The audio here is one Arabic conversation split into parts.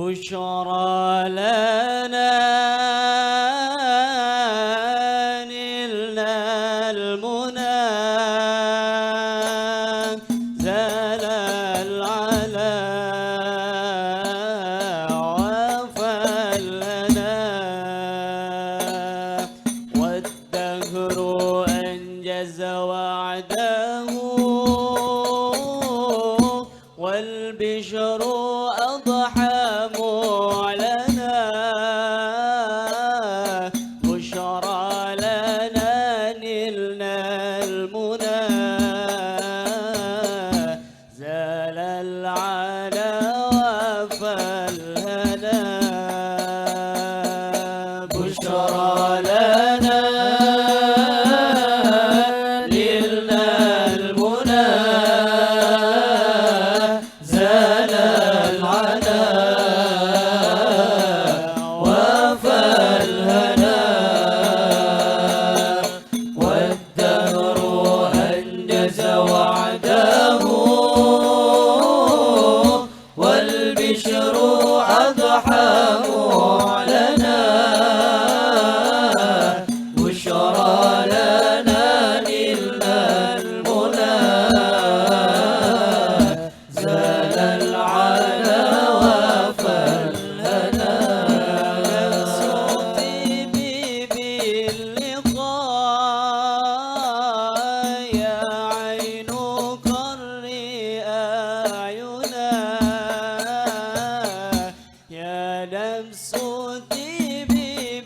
بشرى لنا نلنا المنى زال العلا وفلنا والدهر أنجز وعده والبشر أضحى معلنا بشرى لنا نلنا المنى زال العلا وفلنا بشرى لنا نلنا المنى زال العلا وفلنا والدهر أنجز وعده والبشر أضحى معلنا بشرى لنا نلنا المنى زال العلا وفلنا صوتي باللقاء يا عين قري أعينا يا نفس طيبي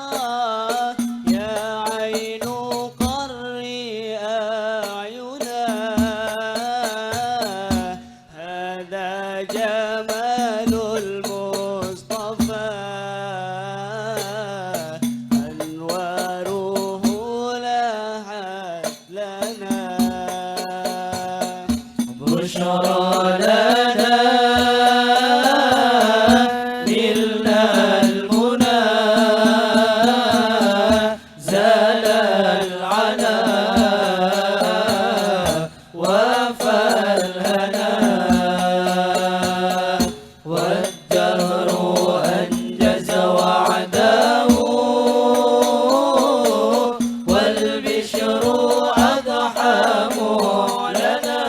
باللقاء يا عين قري أعينا هذا جمال المصطفى أنواره لاحت لنا بشرى لنا نلنا المنى زال العلا وفلنا والدهر أنجز وعده والبشر أضحى معلنا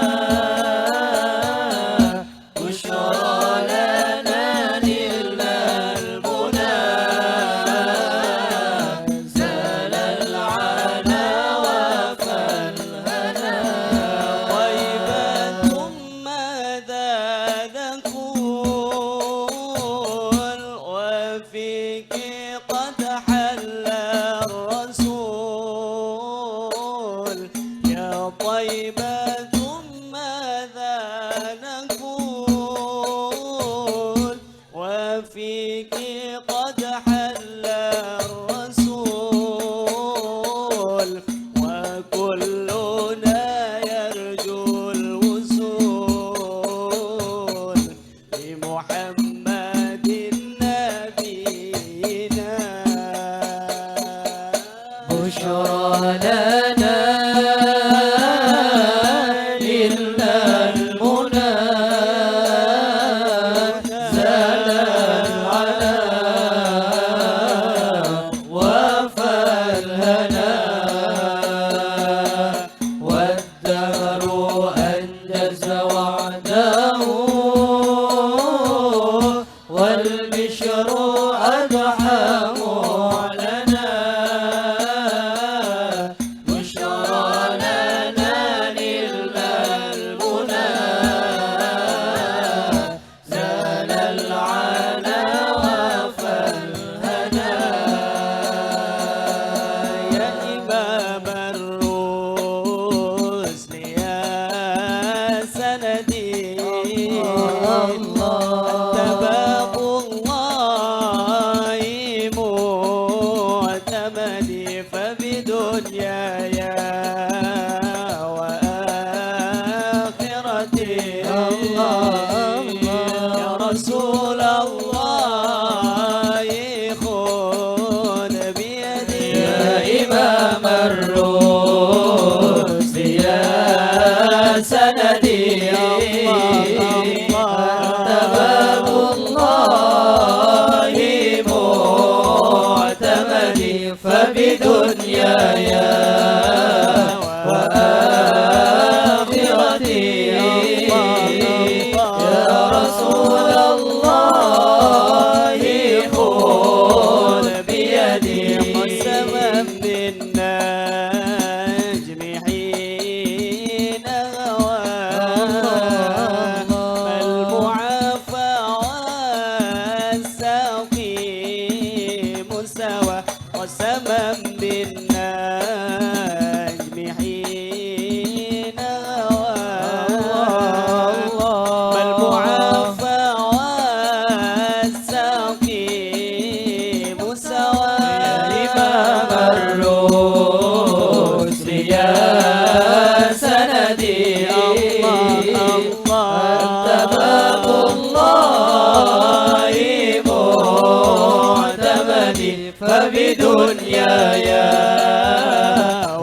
دنياي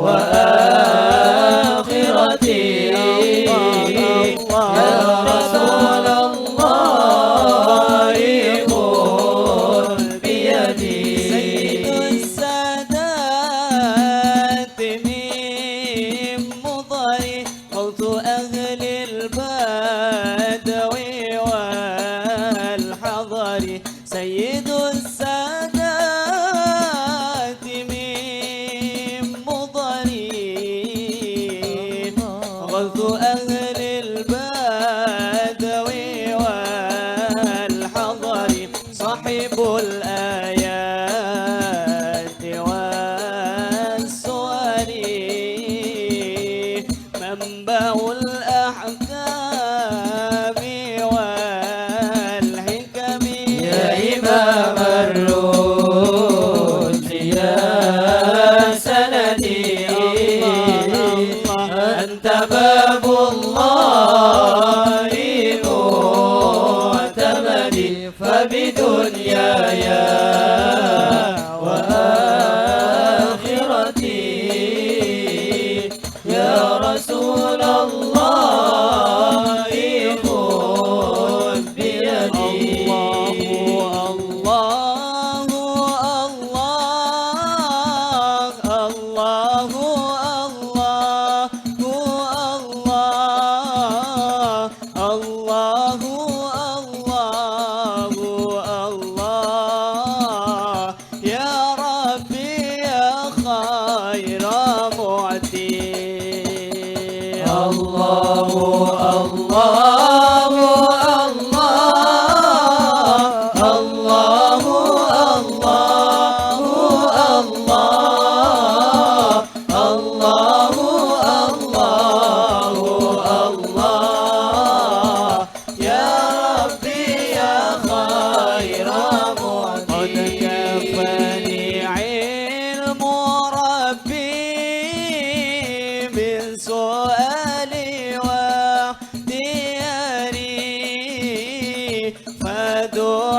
وآخرتي يا رسول الله خذ بيدي. سيد السادات من مضري قوت أهل البدو والحضر. سيد السادات من مضري قوت أهل البدو والحضر. صاحب الآيات والسور منبع الأحكام والحكم. يا إمام الرشد يا سندي أنت باب الله معتمدي. فبدنياي وآخرتي يا رسول الله خذ بيدي. سؤالي واختياري فدعوني